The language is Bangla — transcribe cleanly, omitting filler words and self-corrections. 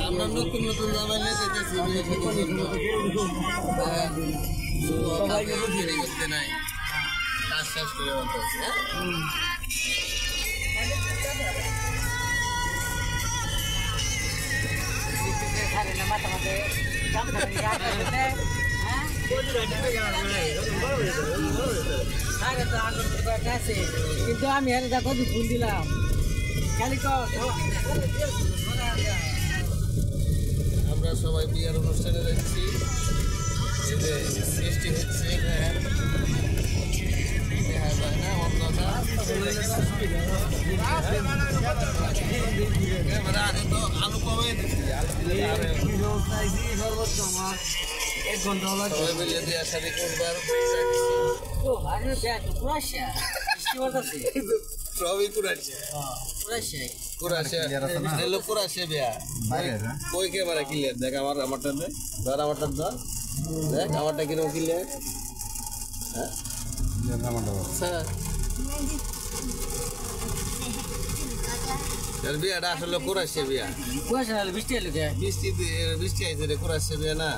আমরা নতুন নতুন জামাই নিয়ে যেতেছি সবাইকে করতে নাই কাজ শেষ করে কিন্তু আমি হেরে দেখো ফোন দিলাম খালি আমরা সবাই বিয়ের অনুষ্ঠানে যাচ্ছি সৃষ্টি হচ্ছে আলু কমে দিচ্ছি এক ঘন্টা সবাই মিলিয়ে দিয়ে সাথে করবার সবই কুড়াচ্ছে কুড়াচ্ছে বিয়া কই ক্যামেরা ক্লিয়ার দেখ আমারটা দেখ ধর আমারটা ধর দেখ আমারটা কিরকম ক্লিয়ার বিয়াটা আসলে কুড়াচ্ছে বিয়া বৃষ্টি বৃষ্টি আইছে রে কুড়াচ্ছে বিয়া না